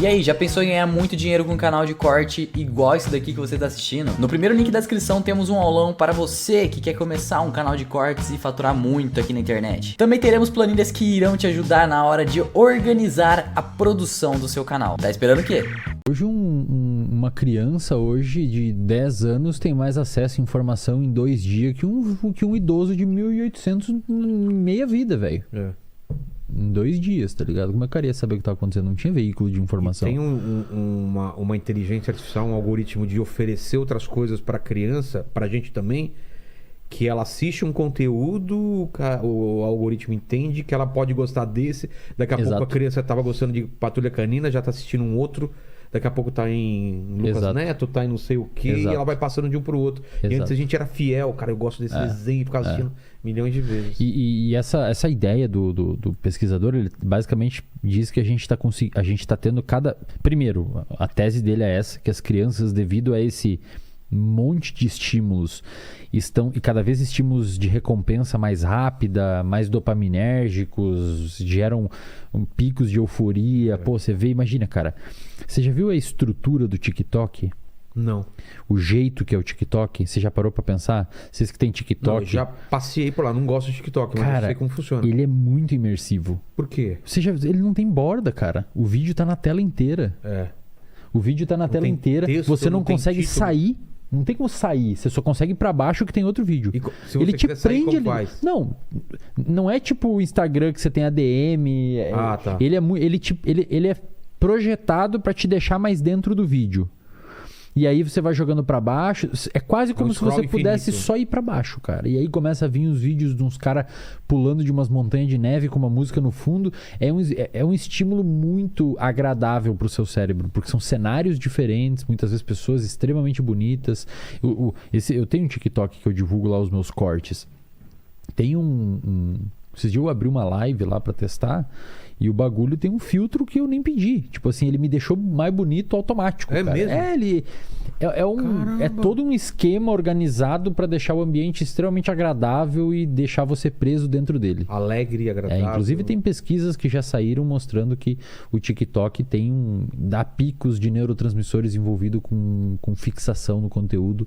E aí, já pensou em ganhar muito dinheiro com um canal de corte igual esse daqui que você está assistindo? No primeiro link da descrição temos um aulão para você que quer começar um canal de cortes e faturar muito aqui na internet. Também teremos planilhas que irão te ajudar na hora de organizar a produção do seu canal. Tá esperando o quê? Hoje uma criança hoje de 10 anos tem mais acesso à informação em 2 dias que um idoso de 1800 em meia vida, velho. Em 2 dias, tá ligado? Como é que eu queria saber o que tá acontecendo? Não tinha veículo de informação. E tem uma inteligência artificial, um algoritmo de oferecer outras coisas pra criança, pra gente também, que ela assiste um conteúdo, o algoritmo entende que ela pode gostar desse, daqui a pouco a criança tava gostando de Patrulha Canina, já tá assistindo um outro, daqui a pouco tá em Lucas Neto, tá em não sei o que, e ela vai passando de um pro outro. E antes a gente era fiel, cara, eu gosto desse desenho, ficava assistindo milhões de vezes. E essa ideia do pesquisador, ele basicamente diz que a gente tá tendo Primeiro, a tese dele é essa, que as crianças, devido a esse monte de estímulos, e cada vez estímulos de recompensa mais rápida, mais dopaminérgicos, geram picos de euforia. Pô, você vê, imagina, cara, você já viu a estrutura do TikTok? Não. O jeito que é o TikTok, você já parou pra pensar? Vocês que tem TikTok... Não, eu já passei por lá, não gosto de TikTok, mas eu sei como funciona. Ele é muito imersivo. Por quê? Ele não tem borda, cara. O vídeo tá na tela inteira. O vídeo tá na tela inteira, texto, você não consegue título. Sair. Não tem como sair, você só consegue ir pra baixo que tem outro vídeo. E se você ele te sair, prende ali. faz? Não é tipo o Instagram que você tem ADM. Tá. Ele é projetado pra te deixar mais dentro do vídeo. E aí você vai jogando pra baixo. É quase como se você pudesse só ir pra baixo, cara. E aí começa a vir os vídeos de uns caras pulando de umas montanhas de neve com uma música no fundo. É um estímulo muito agradável pro seu cérebro, porque são cenários diferentes, muitas vezes pessoas extremamente bonitas. Eu tenho um TikTok que eu divulgo lá os meus cortes. Tem esses dias eu abri uma live lá pra testar. E o bagulho tem um filtro que eu nem pedi. Tipo assim, ele me deixou mais bonito automático. É cara. mesmo? É todo um esquema organizado para deixar o ambiente extremamente agradável e deixar você preso dentro dele. Alegre e agradável. Inclusive tem pesquisas que já saíram mostrando que o TikTok dá picos de neurotransmissores envolvidos com fixação no conteúdo.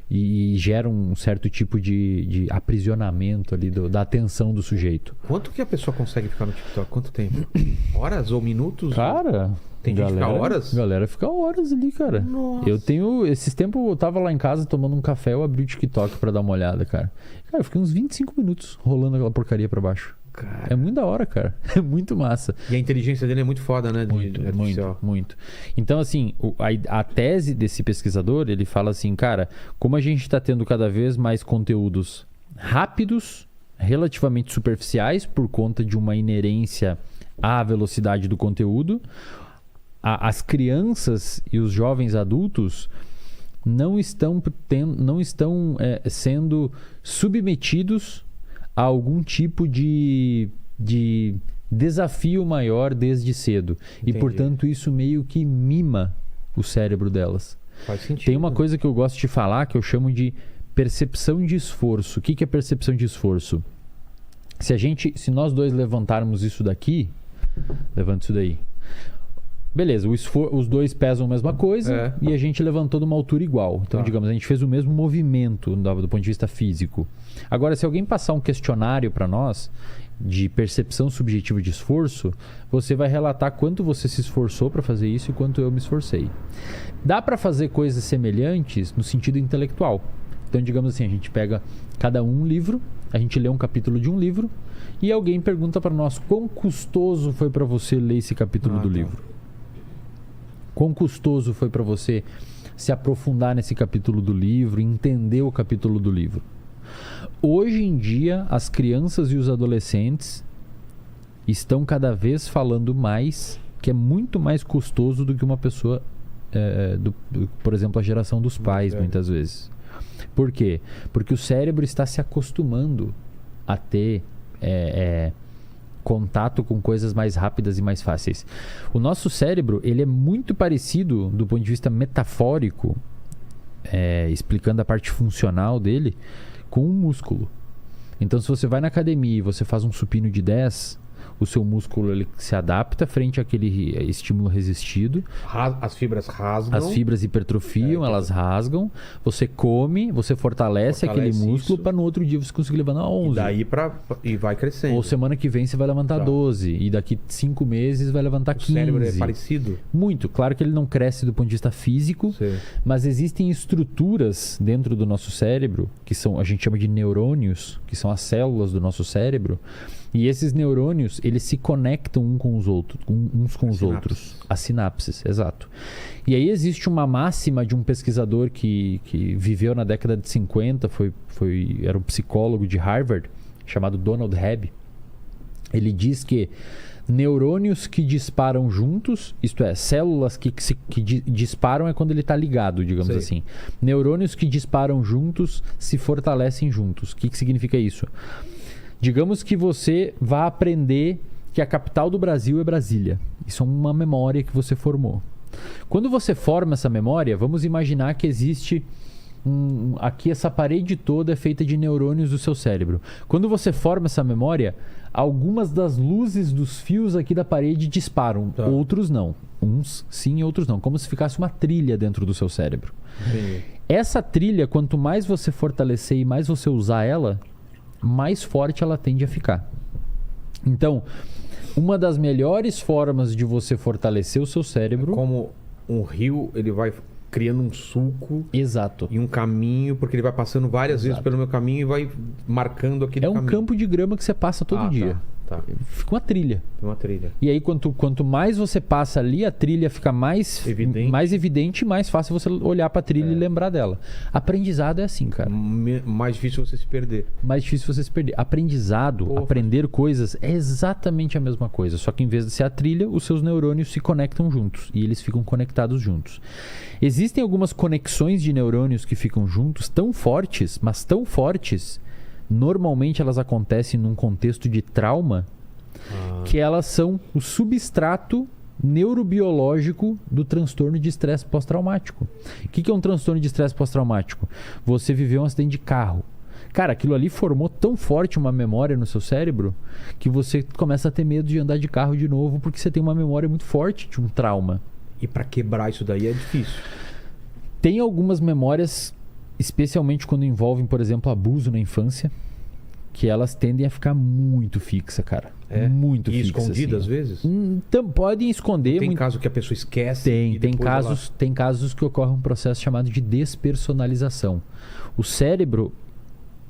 E gera um certo tipo de aprisionamento ali da atenção do sujeito. Quanto que a pessoa consegue ficar no TikTok? Quanto tempo? Horas ou minutos? Cara, tem gente que fica horas? Galera fica horas ali, cara. Nossa. Esses tempos eu tava lá em casa tomando um café, eu abri o TikTok pra dar uma olhada, cara. Cara, eu fiquei uns 25 minutos rolando aquela porcaria pra baixo. Cara. É muito da hora, cara. É muito massa. E a inteligência dele é muito foda, né? Muito. Então, assim, a tese desse pesquisador, ele fala assim, cara, como a gente tá tendo cada vez mais conteúdos rápidos, relativamente superficiais, por conta de uma inerência à velocidade do conteúdo, as crianças e os jovens adultos não estão sendo submetidos a algum tipo de desafio maior desde cedo. Entendi. E, portanto, isso meio que mima o cérebro delas. Faz sentido. Tem uma coisa que eu gosto de falar que eu chamo de percepção de esforço. O que é percepção de esforço? Se nós dois levantarmos isso daqui, levanta isso daí. Beleza, os dois pesam a mesma coisa e a gente levantou de uma altura igual. Então, digamos, a gente fez o mesmo movimento do ponto de vista físico. Agora, se alguém passar um questionário para nós de percepção subjetiva de esforço, você vai relatar quanto você se esforçou para fazer isso e quanto eu me esforcei. Dá para fazer coisas semelhantes no sentido intelectual. Então, digamos assim, a gente pega cada um livro, a gente lê um capítulo de um livro e alguém pergunta para nós quão custoso foi para você ler esse capítulo do livro. Quão custoso foi para você se aprofundar nesse capítulo do livro, entender o capítulo do livro. Hoje em dia, as crianças e os adolescentes estão cada vez falando mais, que é muito mais custoso do que uma pessoa, por exemplo, a geração dos pais, muitas vezes. Por quê? Porque o cérebro está se acostumando a ter contato com coisas mais rápidas e mais fáceis. O nosso cérebro, ele é muito parecido do ponto de vista metafórico, explicando a parte funcional dele, com um músculo. Então, se você vai na academia e você faz um supino de 10, o seu músculo ele se adapta frente àquele estímulo resistido. As fibras rasgam. As fibras hipertrofiam, elas rasgam. Você come, você fortalece aquele músculo para no outro dia você conseguir levantar 11. E daí e vai crescendo. Ou semana que vem você vai levantar 12. E daqui 5 meses vai levantar 15. O cérebro é parecido? Muito. Claro que ele não cresce do ponto de vista físico, mas existem estruturas dentro do nosso cérebro, que são, a gente chama de neurônios, que são as células do nosso cérebro. E esses neurônios, eles se conectam uns com os outros. As sinapses, exato. E aí existe uma máxima de um pesquisador que viveu na década de 50, era um psicólogo de Harvard, chamado Donald Hebb. Ele diz que neurônios que disparam juntos, isto é, células que disparam é quando ele está ligado, digamos assim. Neurônios que disparam juntos se fortalecem juntos. O que significa isso? Digamos que você vá aprender que a capital do Brasil é Brasília. Isso é uma memória que você formou. Quando você forma essa memória, vamos imaginar que existe aqui essa parede toda é feita de neurônios do seu cérebro. Quando você forma essa memória, algumas das luzes dos fios aqui da parede disparam, outros não. Uns sim, outros não. Como se ficasse uma trilha dentro do seu cérebro. Sim. Essa trilha, quanto mais você fortalecer e mais você usar ela, mais forte ela tende a ficar. Então, uma das melhores formas de você fortalecer o seu cérebro... Como um rio, ele vai criando um sulco. Exato. E um caminho, porque ele vai passando várias vezes pelo meu caminho e vai marcando aquele caminho. É um campo de grama que você passa todo dia. Tá. Fica uma trilha. Uma trilha. E aí, quanto mais você passa ali, a trilha fica mais evidente e mais fácil você olhar para a trilha e lembrar dela. Aprendizado é assim, cara. Mais difícil você se perder. Mais difícil você se perder. Aprendizado, aprender coisas, é exatamente a mesma coisa. Só que em vez de ser a trilha, os seus neurônios se conectam juntos. E eles ficam conectados juntos. Existem algumas conexões de neurônios que ficam juntos tão fortes, mas tão fortes... Normalmente elas acontecem num contexto de trauma, que elas são o substrato neurobiológico do transtorno de estresse pós-traumático. O que é um transtorno de estresse pós-traumático? Você viveu um acidente de carro. Cara, aquilo ali formou tão forte uma memória no seu cérebro que você começa a ter medo de andar de carro de novo porque você tem uma memória muito forte de um trauma. E para quebrar isso daí é difícil. Tem algumas memórias... Especialmente quando envolvem, por exemplo, abuso na infância, que elas tendem a ficar muito fixa, cara. Muito fixa. E escondida assim. Às vezes? Então, podem esconder. Tem caso que a pessoa esquece? Tem casos que ocorre um processo chamado de despersonalização. O cérebro...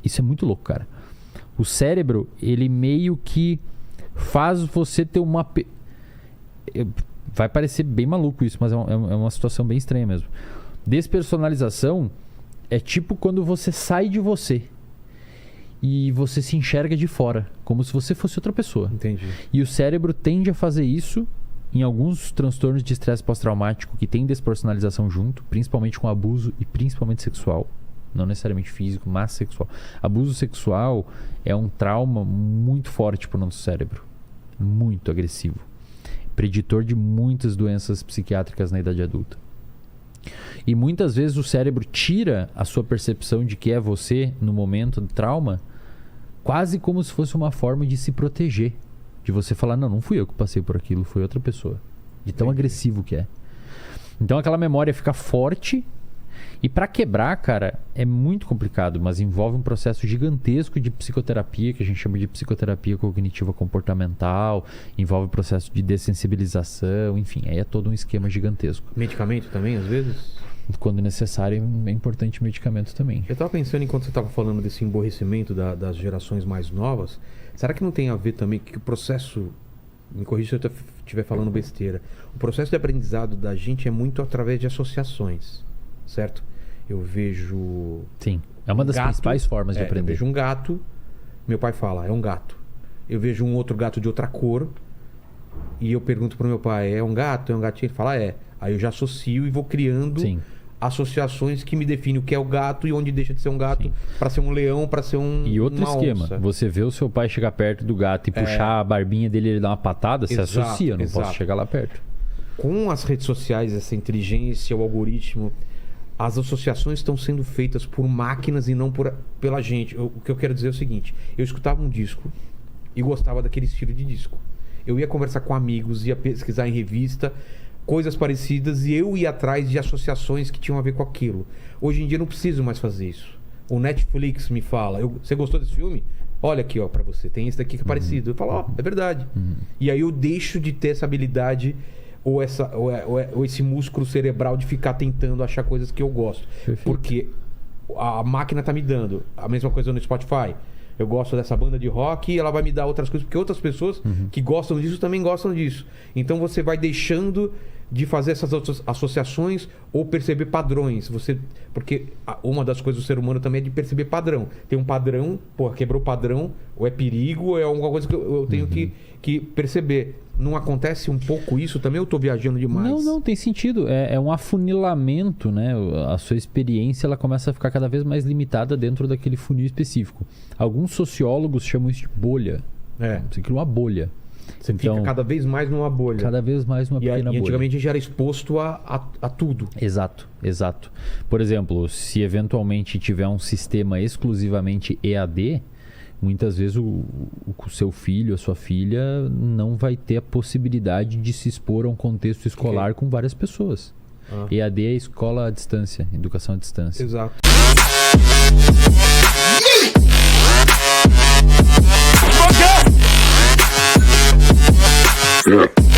Isso é muito louco, cara. O cérebro, ele meio que faz você ter uma... Vai parecer bem maluco isso, mas é uma situação bem estranha mesmo. Despersonalização... É tipo quando você sai de você e você se enxerga de fora, como se você fosse outra pessoa. Entendi. E o cérebro tende a fazer isso em alguns transtornos de estresse pós-traumático que tem despersonalização junto, principalmente com abuso e principalmente sexual. Não necessariamente físico, mas sexual. Abuso sexual é um trauma muito forte para o nosso cérebro. Muito agressivo. Preditor de muitas doenças psiquiátricas na idade adulta. E muitas vezes o cérebro tira a sua percepção de que é você no momento do trauma, quase como se fosse uma forma de se proteger. De você falar, não fui eu que passei por aquilo, foi outra pessoa. De tão agressivo que é. Então aquela memória fica forte. E para quebrar, cara, é muito complicado, mas envolve um processo gigantesco de psicoterapia, que a gente chama de psicoterapia cognitiva comportamental, envolve processo de dessensibilização, enfim, aí é todo um esquema gigantesco. Medicamento também, às vezes? Quando necessário, é importante medicamento também. Eu estava pensando, enquanto você estava falando desse emborrecimento das gerações mais novas, será que não tem a ver também que o processo, me corrija se eu estiver falando besteira, o processo de aprendizado da gente é muito através de associações. Certo? Eu vejo... Sim, é uma das principais formas de aprender. Eu vejo um gato, meu pai fala, é um gato. Eu vejo um outro gato de outra cor e eu pergunto pro meu pai, é um gato? É um gatinho? Ele fala, é. Aí eu já associo e vou criando associações que me definem o que é o gato e onde deixa de ser um gato para ser um leão, para ser E outro esquema, onça. Você vê o seu pai chegar perto do gato e puxar a barbinha dele e ele dar uma patada, você associa, eu não posso chegar lá perto. Com as redes sociais, essa inteligência, o algoritmo... As associações estão sendo feitas por máquinas e não pela gente. O que eu quero dizer é o seguinte. Eu escutava um disco e gostava daquele estilo de disco. eu ia conversar com amigos, ia pesquisar em revista, coisas parecidas, e eu ia atrás de associações que tinham a ver com aquilo. Hoje em dia eu não preciso mais fazer isso. O Netflix me fala, você gostou desse filme? Olha aqui, ó, pra você, tem esse daqui que é parecido. Eu falo, ó, é verdade. E aí eu deixo de ter essa habilidade ou esse músculo cerebral de ficar tentando achar coisas que eu gosto. Perfeito. Porque a máquina tá me dando a mesma coisa no Spotify. Eu gosto dessa banda de rock e ela vai me dar outras coisas, porque outras pessoas que gostam disso também gostam disso. Então você vai deixando de fazer essas outras associações ou perceber padrões. Porque uma das coisas do ser humano também é de perceber padrão. Tem um padrão, pô, quebrou o padrão, ou é perigo, ou é alguma coisa que eu tenho que perceber. Não acontece um pouco isso também? Eu tô viajando demais? Não, tem sentido. É um afunilamento, né? A sua experiência ela começa a ficar cada vez mais limitada dentro daquele funil específico. Alguns sociólogos chamam isso de bolha. Você cria uma bolha. Você fica cada vez mais numa bolha. Cada vez mais numa pequena bolha. E antigamente a gente era exposto a tudo. Exato. Por exemplo, se eventualmente tiver um sistema exclusivamente EAD, muitas vezes o seu filho, a sua filha não vai ter a possibilidade de se expor a um contexto escolar com várias pessoas. EAD é escola à distância, educação à distância. Exato. Yeah.